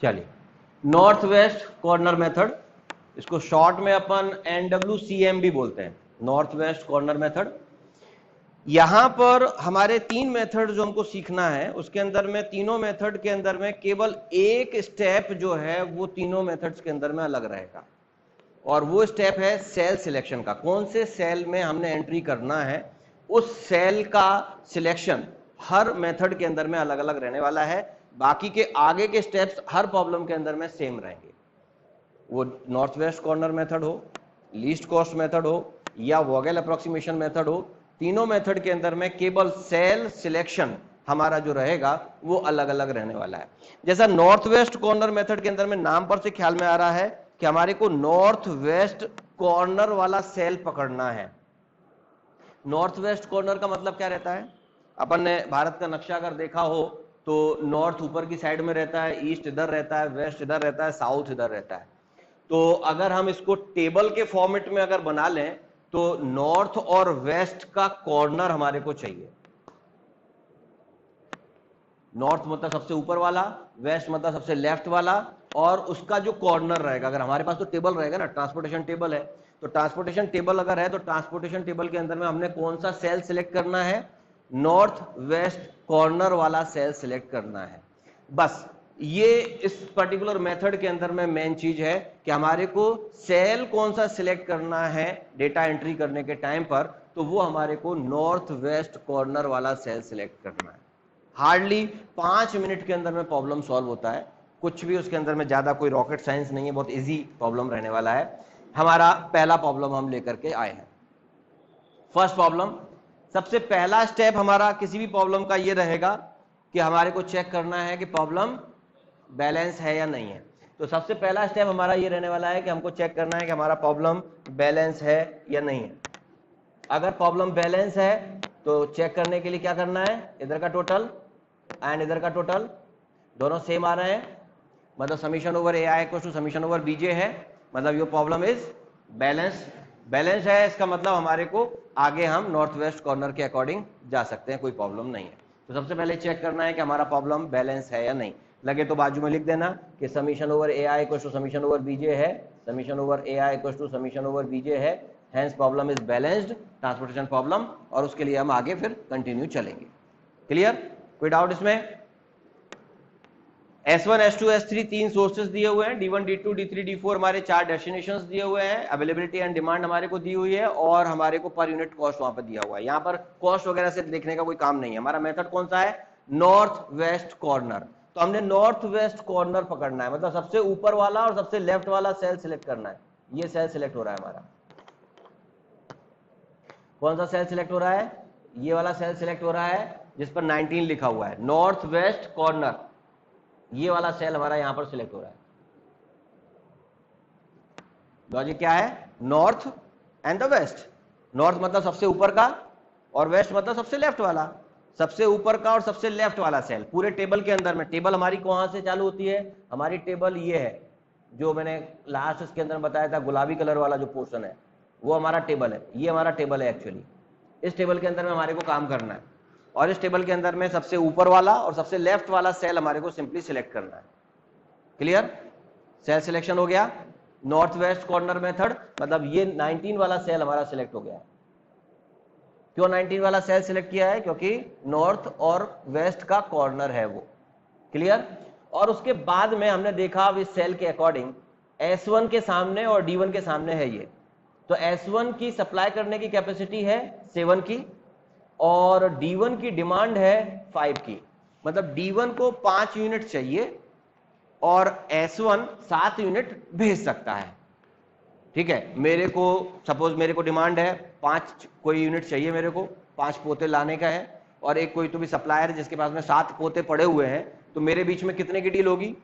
चलिए, north west corner method, इसको short में अपन NWCM भी बोलते हैं, नॉर्थ वेस्ट कॉर्नर मेथड। यहां पर हमारे 3 मेथड जो हमको सीखना है, उसके अंदर में तीनों मेथड के अंदर में केवल एक स्टेप जो है वो तीनों मेथड्स के अंदर में अलग रहेगा, और वो स्टेप है सेल सिलेक्शन का। कौन से सेल में हमने एंट्री करना है, उस सेल का सिलेक्शन हर मेथड के अंदर में अलग अलग रहने वाला है। बाकी के आगे के स्टेप्स हर प्रॉब्लम के अंदर में सेम रहेंगे, वो नॉर्थ वेस्ट कॉर्नर मेथड हो, लीस्ट कॉस्ट मेथड हो या वोगेल अप्रोक्सीमेशन मेथड हो, तीनों मेथड के अंदर में केवल सेल सिलेक्शन हमारा जो रहेगा वो अलग अलग रहने वाला है। जैसा नॉर्थ वेस्ट कॉर्नर मेथड के अंदर में नाम पर से ख्याल में आ रहा है कि हमारे को नॉर्थ वेस्ट कॉर्नर वाला सेल पकड़ना है। नॉर्थ वेस्ट कॉर्नर का मतलब क्या रहता है? अपन ने भारत का नक्शा अगर देखा हो तो नॉर्थ ऊपर की साइड में रहता है, ईस्ट इधर रहता है, वेस्ट इधर रहता है, साउथ इधर रहता है। तो अगर हम इसको टेबल के फॉर्मेट में अगर बना लें तो नॉर्थ और वेस्ट का कॉर्नर हमारे को चाहिए। नॉर्थ मतलब सबसे ऊपर वाला, वेस्ट मतलब सबसे लेफ्ट वाला, और उसका जो कॉर्नर रहेगा। अगर हमारे पास तो टेबल रहेगा ना, ट्रांसपोर्टेशन टेबल है, तो ट्रांसपोर्टेशन टेबल अगर है तो ट्रांसपोर्टेशन टेबल के अंदर में हमने कौन सा सेल सिलेक्ट करना है? नॉर्थ वेस्ट कॉर्नर वाला सेल सिलेक्ट करना है। बस ये इस पर्टिकुलर मेथड के अंदर में मेन चीज है कि हमारे को सेल कौन सा सिलेक्ट करना है डेटा एंट्री करने के टाइम पर, तो वो हमारे को नॉर्थ वेस्ट कॉर्नर वाला सेल सिलेक्ट करना है। हार्डली 5 मिनट के अंदर में प्रॉब्लम सॉल्व होता है, कुछ भी उसके अंदर में ज्यादा कोई रॉकेट साइंस नहीं है, बहुत इजी प्रॉब्लम रहने वाला है। हमारा पहला प्रॉब्लम हम लेकर के आए हैं। फर्स्ट प्रॉब्लम, सबसे पहला स्टेप हमारा किसी भी प्रॉब्लम का ये रहेगा कि हमारे को चेक करना है कि प्रॉब्लम बैलेंस है या नहीं है। तो सबसे पहला स्टेप हमारा ये रहने वाला है कि हमको चेक करना है कि हमारा प्रॉब्लम बैलेंस है या नहीं है। अगर प्रॉब्लम बैलेंस है तो चेक करने के लिए क्या करना है? इधर का टोटल एंड इधर का टोटल दोनों सेम आ रहे हैं, मतलब summation over AI equal to summation over BJ है, मतलब your problem is balance. Balance है इसका मतलब हमारे को आगे हम नॉर्थ वेस्ट कॉर्नर के अकॉर्डिंग जा सकते हैं, कोई प्रॉब्लम नहीं है। तो सबसे पहले चेक करना है कि हमारा प्रॉब्लम बैलेंस है या नहीं। लगे तो बाजू में लिख देना कि summation over AI equal to summation over BJ है, summation over AI equal to summation over BJ है, hence problem is balanced transportation problem, और उसके लिए हम आगे फिर कंटिन्यू चलेंगे। क्लियर? कोई डाउट इसमें? S1, S2, S3 तीन सोर्सेस दिए हुए हैं, D1, D2, D3, D4 हमारे 4 डेस्टिनेशंस दिए हुए हैं, अवेलेबिलिटी एंड डिमांड हमारे को दी हुई है, और हमारे को पर यूनिट कॉस्ट वहां पर दिया हुआ है। यहां पर कॉस्ट वगैरह से देखने का कोई काम नहीं है। हमारा मेथड कौन सा है? North west corner. तो हमने नॉर्थ वेस्ट कॉर्नर पकड़ना है, मतलब सबसे ऊपर वाला और सबसे लेफ्ट वाला सेल सिलेक्ट करना है। ये सेल सिलेक्ट हो रहा है हमारा। कौन सा सेल सिलेक्ट हो रहा है? ये वाला सेल सिलेक्ट हो रहा है जिस पर 19 लिखा हुआ है, नॉर्थ वेस्ट कॉर्नर। ये वाला सेल हमारा यहां पर सिलेक्ट हो रहा है। लॉजिक क्या है? North end the west. North मतलब सबसे ऊपर का, और वेस्ट मतलब सबसे लेफ्ट वाला। सबसे ऊपर का और सबसे लेफ्ट वाला सेल पूरे टेबल के अंदर में। टेबल हमारी कहां से चालू होती है? हमारी टेबल ये है, जो मैंने लास्ट इसके अंदर बताया था, गुलाबी कलर वाला जो पोर्शन है वो हमारा टेबल है। ये हमारा टेबल है एक्चुअली। इस टेबल के अंदर में हमारे को काम करना है, और इस टेबल के अंदर में सबसे ऊपर वाला और सबसे लेफ्ट वाला सेल हमारे को सिंपली सिलेक्ट करना है। क्लियर? सेल सिलेक्शन हो गया। नॉर्थ वेस्ट कॉर्नर मेथड, मतलब ये 19 वाला सेल हमारा सिलेक्ट हो गया। क्यों 19 वाला सेल सिलेक्ट किया है? क्योंकि नॉर्थ और वेस्ट का कॉर्नर है वो। क्लियर? और उसके बाद में हमने देखा अब इस सेल के अकॉर्डिंग S1 के सामने और D1 के सामने है ये, तो S1 की सप्लाई करने की कैपेसिटी है 7 की, और D1 की डिमांड है 5 की। मतलब D1 को 5 यूनिट चाहिए और S1 7 यूनिट भेज सकता है। ठीक है, मेरे को सपोज मेरे को डिमांड है 5 कोई यूनिट चाहिए, मेरे को 5 पोते लाने का है, और एक कोई तो भी सप्लायर जिसके पास में 7 पोते पड़े हुए हैं, तो मेरे बीच में कितने की डील होगी?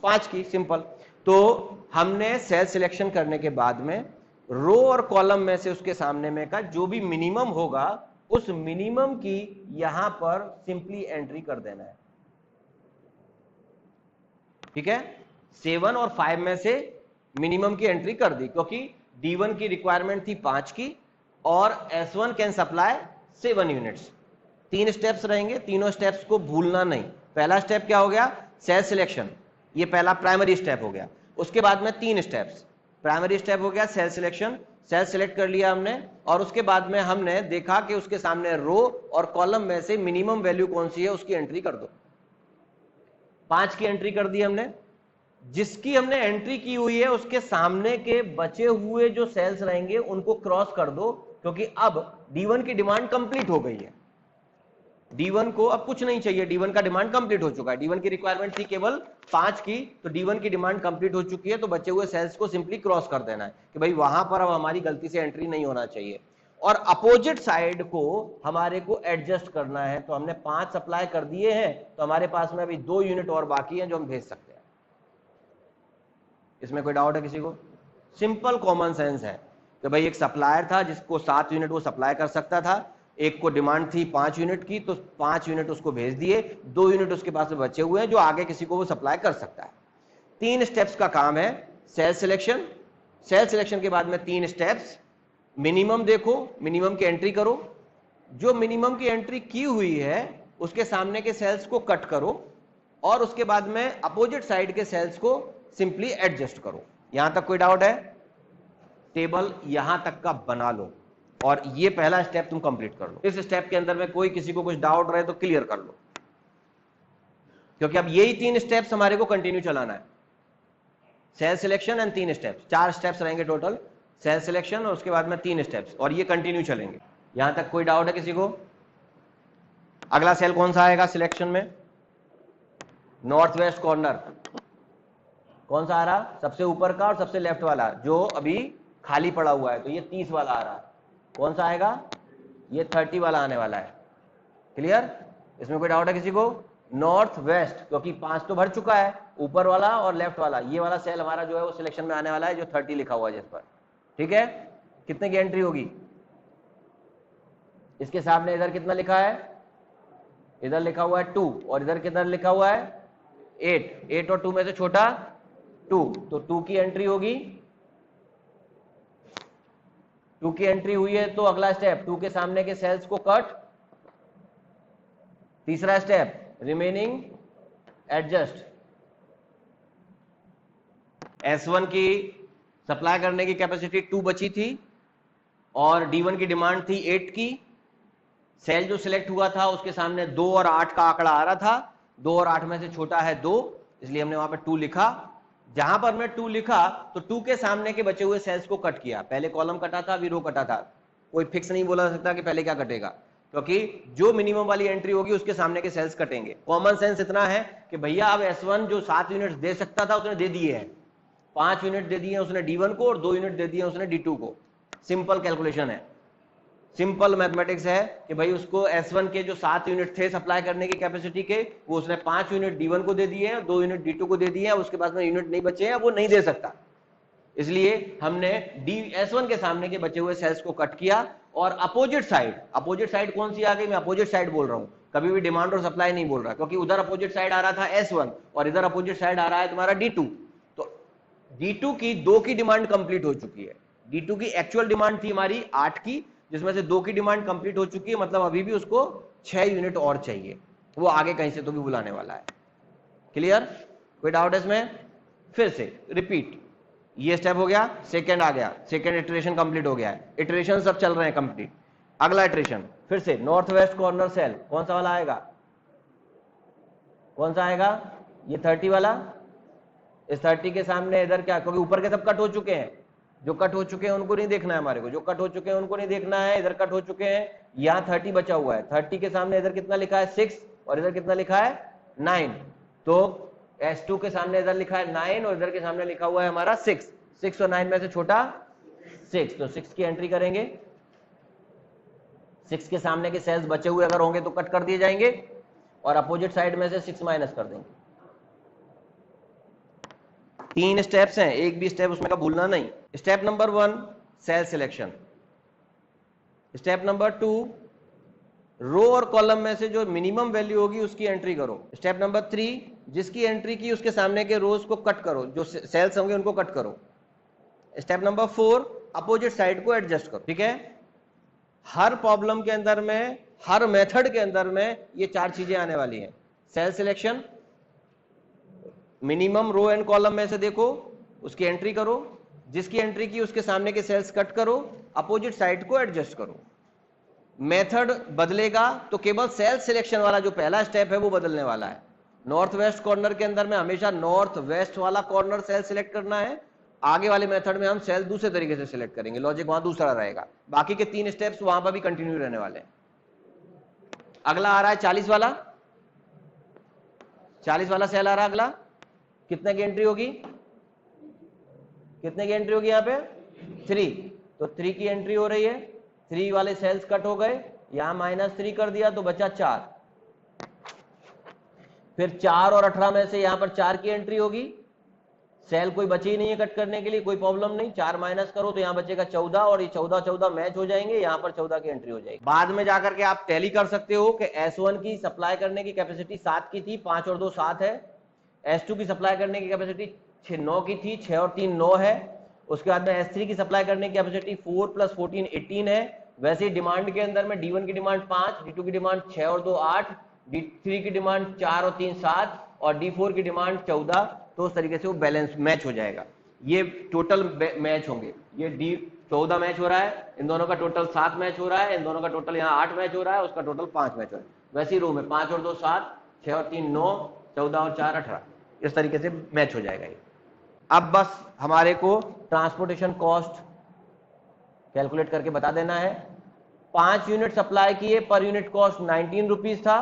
5 की, सिंपल। तो हमने सेल सिलेक्शन करने के बाद में रो और कॉलम में से उसके सामने में का जो भी मिनिमम होगा, उस मिनिमम की यहां पर सिंपली एंट्री कर देना है। ठीक है, 7 और 5 में से मिनिमम की एंट्री कर दी, क्योंकि D1 की रिक्वायरमेंट थी 5 की, और S1 can supply 7 units. 3 steps रहेंगे, तीनों स्टेप्स को भूलना नहीं। पहला स्टेप क्या हो गया? Cell selection. ये पहला प्राइमरी स्टेप हो गया। उसके बाद में 3 स्टेप्स। प्राइमरी स्टेप हो गया सेल सिलेक्शन, सेल सिलेक्ट कर लिया हमने, और उसके बाद में हमने देखा कि उसके सामने रो और कॉलम में से मिनिमम वैल्यू कौन सी है उसकी एंट्री कर दो। 5 की एंट्री कर दी हमने। जिसकी हमने एंट्री की हुई है उसके सामने के बचे हुए जो सेल्स रहेंगे उनको क्रॉस कर दो, क्योंकि अब D1 की डिमांड कंप्लीट हो गई है। D1 को अब कुछ नहीं चाहिए, D1 का डिमांड कंप्लीट हो चुका है। D1 की रिक्वायरमेंट थी केवल 5 की, तो D1 की डिमांड कंप्लीट हो चुकी है। तो बचे हुए सेल्स को सिंपली क्रॉस कर देना है कि भाई वहां पर अब हमारी गलती से एंट्री नहीं होना चाहिए। और अपोजिट साइड को हमारे को एडजस्ट करना है। तो हमने 5 सप्लाई कर दिए हैं, तो हमारे पास में अभी 2 यूनिट और बाकी हैं जो हम भेज सकते हैं। इसमें कोई डाउट है किसी को? सिंपल कॉमन सेंस है कि भाई एक सप्लायर था जिसको 7 यूनिट वो सप्लाई कर सकता था, एक को डिमांड थी 5 यूनिट की, तो 5 यूनिट उसको भेज दिए, 2 यूनिट उसके पास में बचे हुए हैं जो आगे किसी को वो सप्लाई कर सकता है। 3 स्टेप्स का काम है सेल सिलेक्शन। सेल सिलेक्शन के बाद में 3 स्टेप्स। मिनिमम देखो, मिनिमम की एंट्री करो, जो मिनिमम की एंट्री की हुई है उसके सामने के सेल्स को कट करो, और उसके बाद में अपोजिट साइड के सेल्स को सिंपली एडजस्ट करो। यहां तक कोई डाउट है? टेबल यहां तक का बना लो, और ये पहला स्टेप तुम कंप्लीट कर लो। इस स्टेप के अंदर में कोई किसी को कुछ डाउट रहे तो क्लियर कर लो, क्योंकि अब यही 3 स्टेप्स हमारे को कंटिन्यू चलाना है। Cell selection and 3 steps, 4 steps रहेंगे टोटल। सेल सिलेक्शन और उसके बाद में 3 स्टेप्स, और ये कंटिन्यू चलेंगे। यहां तक कोई डाउट है किसी को? अगला सेल कौन सा आएगा सिलेक्शन में? North west corner. कौन सा आ रहा? सबसे ऊपर का और सबसे लेफ्ट वाला, जो अभी खाली पड़ा हुआ है। तो ये 30 वाला आ रहा है। कौन सा आएगा? ये 30 वाला आने वाला है। क्लियर? इसमें कोई डाउट है किसी को? नॉर्थ वेस्ट, क्योंकि 5 तो भर चुका है, ऊपर वाला और लेफ्ट वाला, ये वाला सेल हमारा जो है वो सिलेक्शन में आने वाला है, जो 30 लिखा हुआ है जिस पर। ठीक है? कितने की एंट्री होगी? इसके सामने इधर कितना लिखा है? इधर लिखा हुआ है 2, और इधर किधर लिखा हुआ है 8। 8 और 2 में से छोटा 2, तो 2 की एंट्री होगी। 2 की एंट्री हुई है तो अगला स्टेप 2 के सामने के सेल्स को कट। तीसरा स्टेप रिमेनिंग एडजस्ट। S1 की सप्लाई करने की कैपेसिटी 2 बची थी, और D1 की डिमांड थी 8 की। सेल जो सिलेक्ट हुआ था उसके सामने 2 और 8 का आंकड़ा आ रहा था। 2 और 8 में से छोटा है 2, इसलिए हमने वहां पे 2 लिखा। जहां पर मैं 2 लिखा तो 2 के सामने के बचे हुए सेल्स को कट किया। पहले कॉलम कटा था, अभी रो कटा था। कोई फिक्स नहीं बोला सकता कि पहले क्या कटेगा, क्योंकि जो मिनिमम वाली एंट्री होगी उसके सामने के सेल्स कटेंगे। कॉमन सेंस इतना है कि भैया अब S1 जो 7 यूनिट्स दे सकता था उसने दे दिए हैं। 5 यूनिट दे दिए उसने D1 को, और 2 यूनिट दे दिए उसने D2 को। सिंपल कैलकुलेशन है, सिंपल मैथमेटिक्स है कि भाई उसको S1 के जो 7 यूनिट थे सप्लाई करने की कैपेसिटी के, वो उसने 5 यूनिट D1 को दे दिए हैं, 2 यूनिट D2 को दे दिए हैं, उसके पास में यूनिट नहीं बचे हैं, वो नहीं दे सकता। इसलिए हमने S1 के सामने के बचे हुए सेल्स को कट किया। और अपोजिट साइड कौन सी आ गई? मैं अपोजिट साइड बोल रहा हूं, कभी भी डिमांड और सप्लाई नहीं बोल रहा, क्योंकि उधर अपोजिट साइड आ रहा था S1 और इधर अपोजिट साइड आ रहा है तुम्हारा D2। तो D2 की 2 की डिमांड कंप्लीट हो चुकी है। D2 की एक्चुअल डिमांड थी हमारी 8 की, जिसमें से 2 की डिमांड कंप्लीट हो चुकी है, मतलब अभी भी उसको 6 यूनिट और चाहिए। वो आगे कहीं से तो भी बुलाने वाला है। क्लियर? कोई डाउट है इसमें? फिर से रिपीट। ये स्टेप हो गया, सेकंड आ गया, सेकंड इटरेशन कंप्लीट हो गया है। इटरेशन सब चल रहे हैं कंप्लीट। अगला इटरेशन फिर से नॉर्थ वेस्ट कॉर्नर सेल, कौन सा वाला आएगा? कौन सा आएगा? ये 30 वाला। इस 30 के सामने इधर क्या, क्योंकि ऊपर के सब कट हो चुके हैं, जो कट हो चुके हैं उनको नहीं देखना है हमारे को, जो कट हो चुके हैं उनको नहीं देखना है। इधर कट हो चुके हैं, यहाँ 30 बचा हुआ है। 30 के सामने इधर कितना लिखा है 6, और इधर कितना लिखा है 9। तो S2 के सामने इधर लिखा है 9 और इधर के सामने लिखा हुआ है हमारा 6। 6 और 9 में से छोटा 6, तो 6 की एंट्री करेंगे। 6 के सामने के सेल्स बचे हुए अगर होंगे तो कट कर दिए जाएंगे, और अपोजिट साइड में से 6 माइनस कर देंगे। 3 स्टेप्स हैं, एक भी स्टेप उसमें का भूलना नहीं। Step number 1 cell selection. Step number 2 row और कॉलम में से जो मिनिमम वैल्यू होगी उसकी एंट्री करो। स्टेप नंबर 3 जिसकी एंट्री की उसके सामने के रोज को कट करो, जो सेल्स होंगे उनको कट करो। स्टेप नंबर 4 अपोजिट साइड को एडजस्ट करो। ठीक है? हर प्रॉब्लम के अंदर में, हर मेथड के अंदर में ये 4 चीजें आने वाली हैं। Cell selection, minimum row and column में से देखो, उसकी एंट्री करो, जिसकी एंट्री की उसके सामने के सेल्स कट करो, अपोजिट साइड को एडजस्ट करो। मेथड बदलेगा तो केवल सेल सिलेक्शन वाला जो पहला स्टेप है वो बदलने वाला है। नॉर्थ वेस्ट कॉर्नर के अंदर में हमेशा नॉर्थ वेस्ट वाला कॉर्नर सेल सिलेक्ट करना है, आगे वाले मेथड में हम सेल दूसरे तरीके से सिलेक्ट करेंगे, लॉजिक वहां दूसरा रहेगा, बाकी के 3 स्टेप्स वहां पर भी कंटिन्यू रहने वाले हैं। अगला आ रहा है 40 वाला, 40 वाला सेल आ रहा है अगला, कितने की एंट्री होगी, कितने की एंट्री होगी यहाँ पे 3, तो 3 की एंट्री हो रही है, 3 वाले सेल्स कट हो गए, यहां -3 कर दिया तो बचा 4, फिर 4 और 18 में से यहां पर 4 की एंट्री होगी, सेल कोई बची ही नहीं है कट करने के लिए, कोई प्रॉब्लम नहीं, 4 माइनस करो तो यहां बचेगा 14 और ये 14 मैच हो जाएंगे, यहां पर 14 की एंट्री हो जाएगी। बाद में जाकर के आप टैली कर सकते हो कि S1 की सप्लाई करने की कैपेसिटी 7 की थी, 5 और 2 7 है, S2 की सप्लाई करने की कैपेसिटी 9 की थी, 6 और 3 9 है, उसके बाद में S3 की सप्लाई करने की कैपेसिटी 4 + 14 18 है। वैसे ही डिमांड के अंदर में D1 की डिमांड 5, D2 की डिमांड 6 और 2 8, D3 की डिमांड 4 और 3 7 और D4 की डिमांड 14, तो उस तरीके से वो बैलेंस मैच हो जाएगा। ये टोटल मैच होंगे, ये D14 मैच हो रहा है, इन दोनों का टोटल 7 मैच हो रहा है, इन दोनों का टोटल यहाँ 8 मैच हो रहा है, उसका टोटल 5 मैच हो रहा है। वैसे ही रो में 5 और 2 7, 6 और 3 9, 14 और 4 18, इस तरीके से मैच हो जाएगा ये। अब बस हमारे को ट्रांसपोर्टेशन कॉस्ट कैलकुलेट करके बता देना है। 5 यूनिट सप्लाई किए पर यूनिट कॉस्ट 19 रुपीज था,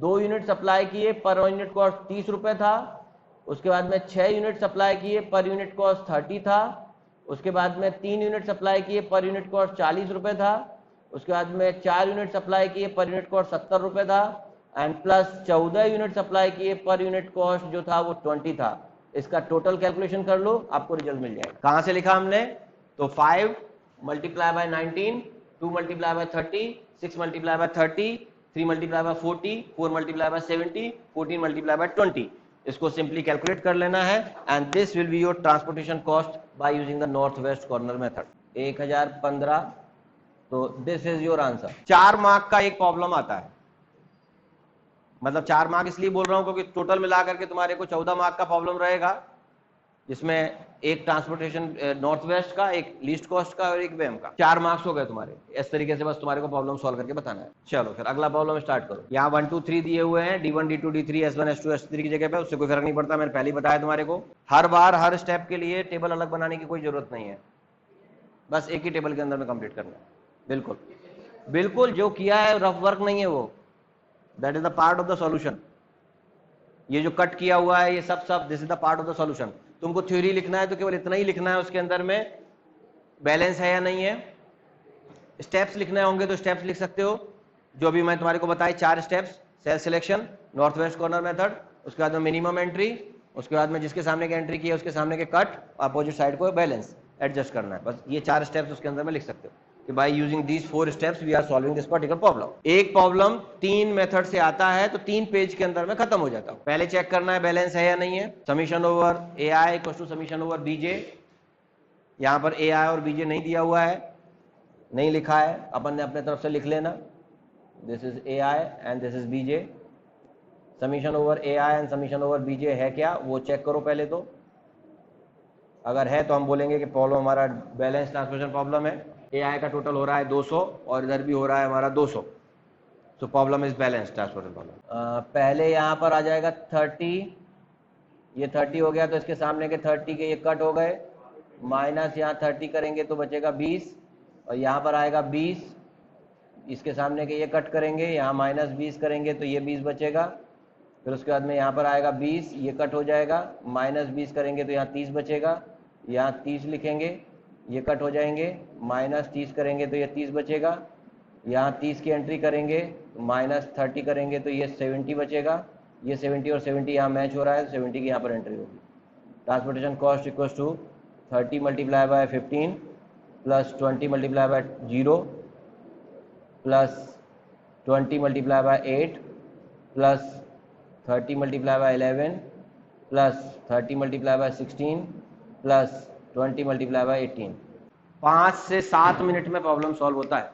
2 यूनिट सप्लाई किए पर यूनिट कॉस्ट 30 रुपए था, उसके बाद में 6 यूनिट सप्लाई किए पर यूनिट कॉस्ट 30 था, उसके बाद में 3 यूनिट सप्लाई किए पर यूनिट कॉस्ट 40 रुपए था, उसके बाद में 4 यूनिट सप्लाई किए पर यूनिट कॉस्ट 70 रुपए था, एंड प्लस 14 यूनिट सप्लाई किए पर यूनिट कॉस्ट जो था वो 20 था। इसका टोटल कैलकुलेशन कर लो, आपको रिजल्ट मिल जाएगा। कहां से लिखा हमने, तो 5 multiply by 19, 2 multiply by 30, 6 multiply by 30, 3 multiply by 40, 4 multiply by 70, 14 multiply by 20। इसको सिंपली कैलकुलेट कर लेना है, and this will be your transportation cost by using the north west corner method. 1015, तो this is your answer. 4 mark का एक problem आता है, मतलब 4 मार्क इसलिए बोल रहा हूं क्योंकि टोटल मिलाकर के तुम्हारे को 14 मार्क का प्रॉब्लम रहेगा, जिसमें एक ट्रांसपोर्टेशन नॉर्थ वेस्ट का, एक लीस्ट कॉस्ट का और एक वेम का। 4 मार्क्स हो गए तुम्हारे। इस तरीके से बस तुम्हारे को प्रॉब्लम सॉल्व करके बताना है। चलो फिर अगला प्रॉब्लम स्टार्ट करो। यहाँ 1 2 3 दिए हुए हैं, D1 D2 D3 S1 S2 S3 की जगह पे, उससे कोई फर्क नहीं पड़ता, मैंने पहले ही बताया तुम्हारे को। हर बार हर स्टेप के लिए टेबल अलग बनाने की कोई जरूरत नहीं है, बस एक ही टेबल के अंदर में कंप्लीट करना है। बिल्कुल बिल्कुल जो किया है रफ वर्क नहीं है वो, that is the part of the solution. ये जो कट किया हुआ है ये सब this is the part of the solution. तुमको थ्योरी लिखना है तो केवल इतना ही लिखना है, उसके अंदर में बैलेंस है या नहीं है। स्टेप्स लिखने होंगे तो स्टेप्स लिख सकते हो, जो भी मैं तुम्हारे को बताए 4 steps, cell selection, north west corner method, उसके बाद में मिनिमम एंट्री, उसके बाद में जिसके सामने की एंट्री की है उसके सामने के कट, अपोजिट साइड को बैलेंस एडजस्ट करना है। बस ये 4 स्टेप्स उसके अंदर में लिख सकते हो कि by using these 4 steps we are solving this particular problem. एक प्रॉब्लम 3 मेथड से आता है तो 3 पेज के अंदर में खत्म हो जाता है। पहले चेक करना है बैलेंस है या नहीं है। Summation over AI equal to summation over BJ। यहां पर AI और BJ नहीं दिया हुआ है, नहीं लिखा है, अपन ने अपने तरफ से लिख लेना, this is AI and this is BJ। Summation over AI and summation over BJ है क्या, वो चेक करो पहले तो। अगर है तो हम बोलेंगे कि प्रॉब्लम हमारा बैलेंस ट्रांसफॉर्मेशन प्रॉब्लम है। AI का टोटल हो रहा है 200 और इधर भी हो रहा है हमारा 200, सो problem is balance transformation problem. पहले यहाँ पर आ जाएगा 30, ये 30 हो गया तो इसके सामने के 30 के ये कट हो गए, माइनस यहाँ 30 करेंगे तो बचेगा 20, और यहाँ पर आएगा 20, इसके सामने के ये कट करेंगे, यहाँ -20 करेंगे तो ये 20 बचेगा, फिर उसके बाद में यहाँ पर आएगा 20, ये कट हो जाएगा, -20 करेंगे तो यहाँ 30 बचेगा, यहाँ 30 लिखेंगे, ये कट हो जाएंगे, -30 करेंगे तो ये 30 बचेगा, यहाँ 30 की एंट्री करेंगे, -30 करेंगे तो ये 70 बचेगा, ये 70 और 70 यहाँ मैच हो रहा है, 70 की यहाँ पर एंट्री होगी। Transportation cost equals to 30 multiply by 15 plus 20 multiply by 0 plus 20 multiply by 8 plus 30 multiply by 11 plus 30 multiply by 16 plus 20 multiply by 18। 5 से 7 मिनट में प्रॉब्लम सॉल्व होता है,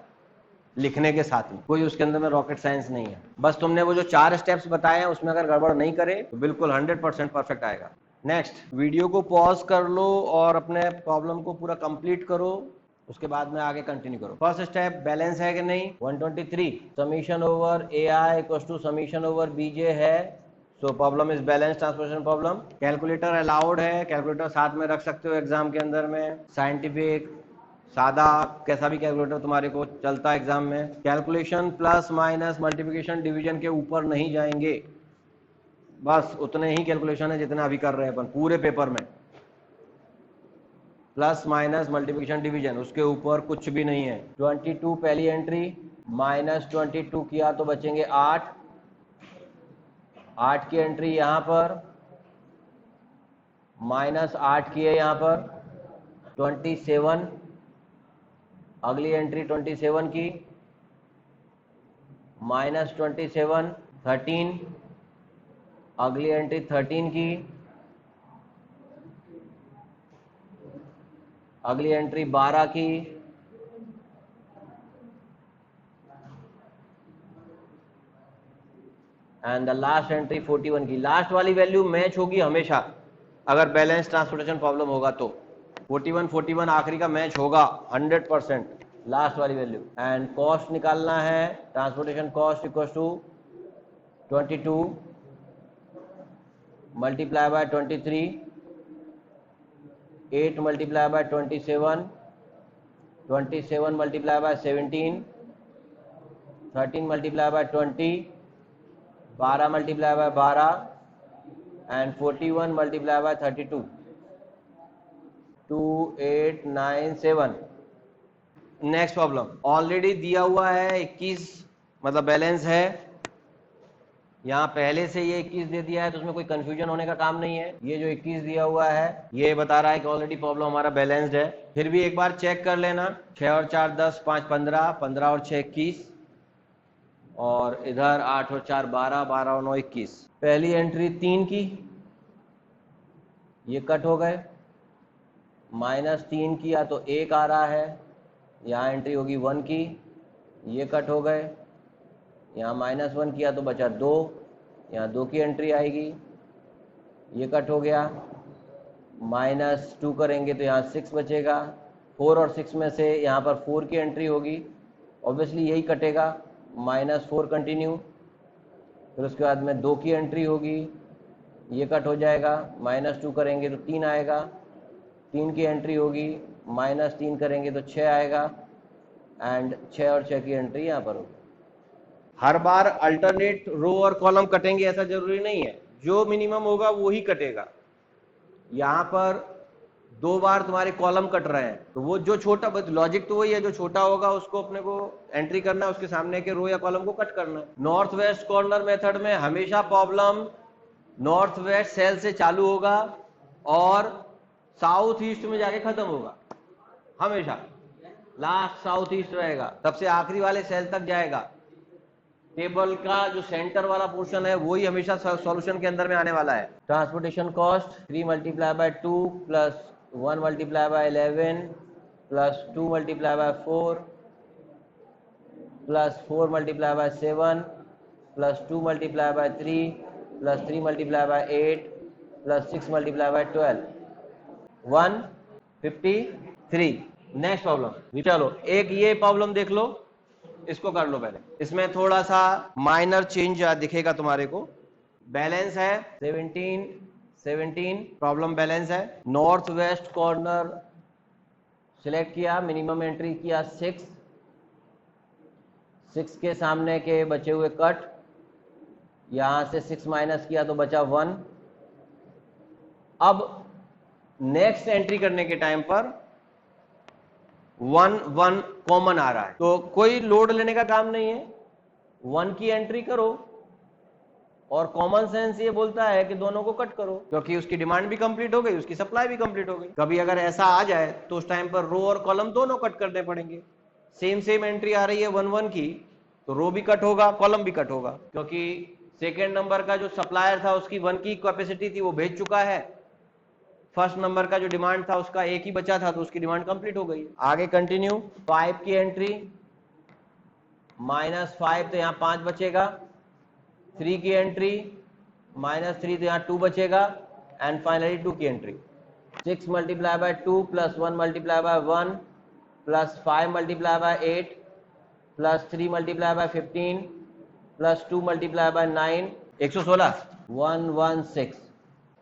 लिखने के साथ में, कोई उसके अंदर में रॉकेट साइंस नहीं है। बस तुमने वो जो 4 स्टेप्स बताए हैं उसमें अगर गड़बड़ नहीं करे तो बिल्कुल 100% परफेक्ट आएगा। नेक्स्ट, वीडियो को पॉज कर लो और अपने प्रॉब्लम को पूरा कंप्लीट करो, उसके बाद में आगे कंटिन्यू करो। फर्स्ट स्टेप, बैलेंस है कि नहीं? 123 summation over A I equals to summation over B J है, so problem is balance transportation problem. Calculator allowed है, कैलकुलेटर साथ में रख सकते हो एग्जाम के अंदर में, साइंटिफिक, सादा, कैसा भी कैलकुलेटर तुम्हारे को चलता है एग्जाम में। Calculation plus minus multiplication division के ऊपर नहीं जाएंगे, बस उतने ही कैलकुलेशन है जितना अभी कर रहे हैं अपन पूरे पेपर में। प्लस माइनस मल्टीप्लिकेशन डिवीजन, उसके ऊपर कुछ भी नहीं है। 22 पहली एंट्री, माइनस 22 किया तो बचेंगे 8, 8 की एंट्री यहां पर, माइनस 8 की है यहां पर, 27, अगली एंट्री 27 की, माइनस 27, 13, अगली एंट्री 13 की, अगली एंट्री 12 की, एंड द लास्ट एंट्री 41 की। लास्ट वाली वैल्यू मैच होगी हमेशा अगर बैलेंस ट्रांसपोर्टेशन प्रॉब्लम होगा तो 41 आखिरी का मैच होगा 100%, लास्ट वाली वैल्यू। एंड कॉस्ट निकालना है, transportation cost equals to 22 multiply by 23, 8 multiply by 27, 27 multiply by 17, 13 multiply by 20, 12 multiply by 12, and 41 multiply by 32, 2897। Next problem already दिया हुआ है 21, मतलब बैलेंस है, यहाँ पहले से ये 21 दे दिया है तो उसमें कोई कंफ्यूजन होने का काम नहीं है। ये जो 21 दिया हुआ है ये बता रहा है कि ऑलरेडी प्रॉब्लम हमारा बैलेंस्ड है। फिर भी एक बार चेक कर लेना, 6 और 4 10, 5 15, 15 और 6 21, और इधर 8 और 4 12, 12 और 9 21। पहली एंट्री 3 की, ये कट हो गए, माइनस 3 किया तो 1 आ रहा है, यहाँ एंट्री होगी 1 की, ये कट हो गए, यहाँ माइनस 1 किया तो बचा 2, यहाँ 2 की एंट्री आएगी, ये कट हो गया, माइनस 2 करेंगे तो यहाँ 6 बचेगा, 4 और 6 में से यहाँ पर 4 की एंट्री होगी, ऑब्वियसली यही कटेगा, माइनस 4 कंटिन्यू, फिर उसके बाद में 2 की एंट्री होगी, ये कट हो जाएगा, माइनस 2 करेंगे तो 3 आएगा, 3 की एंट्री होगी, माइनस 3 करेंगे तो 6 आएगा, एंड 6 और 6 की एंट्री यहाँ पर होगी। हर बार अल्टरनेट रो और कॉलम कटेंगे ऐसा जरूरी नहीं है, जो मिनिमम होगा वो ही कटेगा। यहाँ पर 2 बार तुम्हारे कॉलम कट रहे हैं तो वो जो छोटा, लॉजिक तो वही है, जो छोटा होगा उसको अपने को एंट्री करना है, उसके सामने के रो या कॉलम को कट करना है। नॉर्थ वेस्ट कॉर्नर मेथड में हमेशा प्रॉब्लम नॉर्थ वेस्ट सेल से चालू होगा और साउथ ईस्ट में जाके खत्म होगा, हमेशा लास्ट साउथ ईस्ट रहेगा, सबसे आखिरी वाले सेल तक जाएगा। टेबल का जो सेंटर वाला पोर्शन है वही हमेशा सॉल्यूशन के अंदर में आने वाला है। Transportation cost 3 multiply by 2 plus 1 multiply by 11 plus 2 multiply by 4 plus 4 multiply by 7 plus 2 multiply by 3 plus 3 multiply by 8 plus 6 multiply by 12, 153। Next problem, चलो एक ये प्रॉब्लम देख लो, इसको कर लो पहले। इसमें थोड़ा सा माइनर चेंज दिखेगा तुम्हारे को। बैलेंस है 17 प्रॉब्लम बैलेंस है। नॉर्थ वेस्ट कॉर्नर सिलेक्ट किया, मिनिमम एंट्री किया 6, 6 के सामने के बचे हुए कट, यहां से 6 माइनस किया तो बचा 1। अब नेक्स्ट एंट्री करने के टाइम पर 1 1 कॉमन आ रहा है तो कोई लोड लेने का काम नहीं है, 1 की एंट्री करो और कॉमन सेंस ये बोलता है कि दोनों को कट करो, क्योंकि उसकी डिमांड भी कंप्लीट हो गई, उसकी सप्लाई भी कंप्लीट हो गई। कभी अगर ऐसा आ जाए तो उस टाइम पर रो और कॉलम दोनों कट करने पड़ेंगे। सेम एंट्री आ रही है 1 1 की तो रो भी कट होगा, कॉलम भी कट होगा, क्योंकि सेकेंड नंबर का जो सप्लायर था उसकी 1 की कैपेसिटी थी वो भेज चुका है, फर्स्ट नंबर का जो डिमांड था उसका 1 ही बचा था तो उसकी डिमांड कंप्लीट हो गई। आगे कंटिन्यू, 5 की एंट्री -5 तो यहाँ 5 बचेगा, 3 की एंट्री, -3 तो यहाँ 2 बचेगा, एंड फाइनली 2 की entry. 6 multiply by 2 plus 1 multiply by 1 plus 5 multiply by 8 plus 3 multiply by 15 plus 2 multiply by 9, 116, 116।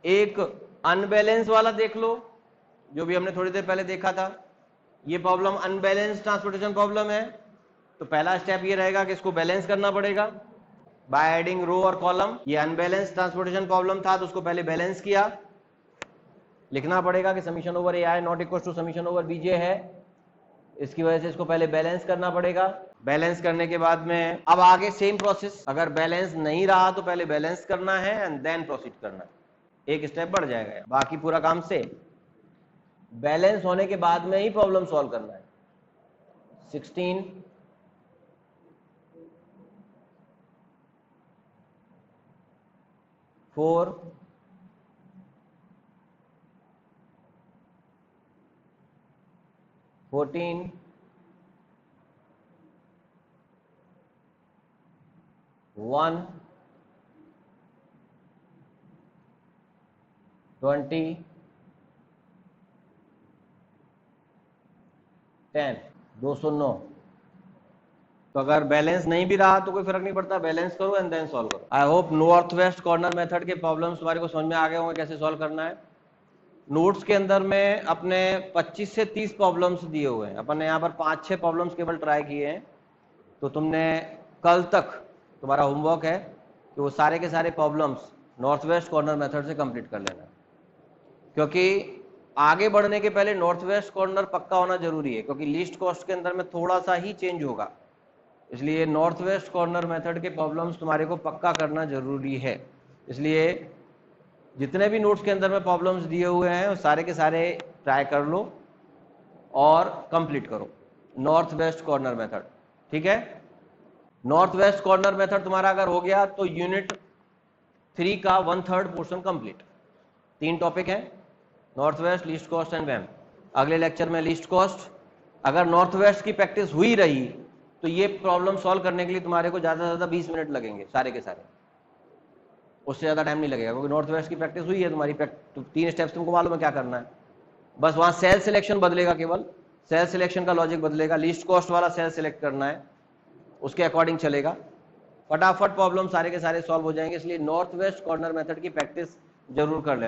एक अनबैलेंस वाला देख लो, जो भी हमने थोड़ी देर पहले देखा था। ये प्रॉब्लम अनबैलेंस ट्रांसपोर्टेशन प्रॉब्लम है, तो पहला स्टेप ये रहेगा कि इसको बैलेंस करना पड़ेगा बाय एडिंग रो और कॉलम। ये अनबैलेंस ट्रांसपोर्टेशन प्रॉब्लम था, तो उसको पहले बैलेंस किया, लिखना पड़ेगा कि summation over A I not equal to summation over B J है, इसकी वजह से इसको पहले बैलेंस करना पड़ेगा। बैलेंस करने के बाद में अब आगे सेम प्रोसेस, अगर बैलेंस नहीं रहा तो पहले बैलेंस करना है एंड देन प्रोसीड करना है, एक स्टेप बढ़ जाएगा। बाकी पूरा काम से बैलेंस होने के बाद में ही प्रॉब्लम सॉल्व करना है। 16 4 14 1 20 10, 209। तो अगर बैलेंस नहीं भी रहा तो कोई फर्क नहीं पड़ता, बैलेंस करो एंड देन सॉल्व करो। I hope north west corner method के प्रॉब्लम्स तुम्हारे को समझ में आ गए होंगे कैसे सॉल्व करना है। नोट्स के अंदर में अपने 25 से 30 प्रॉब्लम्स दिए हुए हैं, अपन ने यहाँ पर 5-6 प्रॉब्लम्स केवल ट्राई किए हैं। तो तुमने कल तक तुम्हारा होमवर्क है कि वो सारे के सारे problems north west corner method से कंप्लीट कर लेना, क्योंकि आगे बढ़ने के पहले नॉर्थ वेस्ट कॉर्नर पक्का होना जरूरी है, क्योंकि लीस्ट कॉस्ट के अंदर में थोड़ा सा ही चेंज होगा, इसलिए नॉर्थ वेस्ट कॉर्नर मेथड के प्रॉब्लम्स तुम्हारे को पक्का करना जरूरी है। इसलिए जितने भी नोट्स के अंदर में प्रॉब्लम्स दिए हुए हैं वो सारे के सारे ट्राई कर लो और कंप्लीट करो नॉर्थ वेस्ट कॉर्नर मेथड, ठीक है। नॉर्थ वेस्ट कॉर्नर मेथड तुम्हारा अगर हो गया तो यूनिट 3 का 1/3 पोर्शन कंप्लीट। 3 टॉपिक है, north west, least cost and VAM. अगले लेक्चर में लीस्ट कॉस्ट। अगर नॉर्थ वेस्ट की प्रैक्टिस हुई रही तो ये प्रॉब्लम सॉल्व करने के लिए तुम्हारे को ज्यादा से ज्यादा 20 मिनट लगेंगे सारे के सारे, उससे ज्यादा टाइम नहीं लगेगा, क्योंकि नॉर्थ वेस्ट की प्रैक्टिस हुई है तुम्हारी। तो 3 स्टेप्स तुमको मालूम है क्या करना है, बस वहां सेल सिलेक्शन बदलेगा, केवल सेल सिलेक्शन का लॉजिक बदलेगा। लीस्ट कॉस्ट वाला सेल सिलेक्ट करना है, उसके अकॉर्डिंग चलेगा, फटाफट प्रॉब्लम सारे के सारे सॉल्व हो जाएंगे। इसलिए नॉर्थ वेस्ट कॉर्नर मेथड की प्रैक्टिस जरूर कर लेना।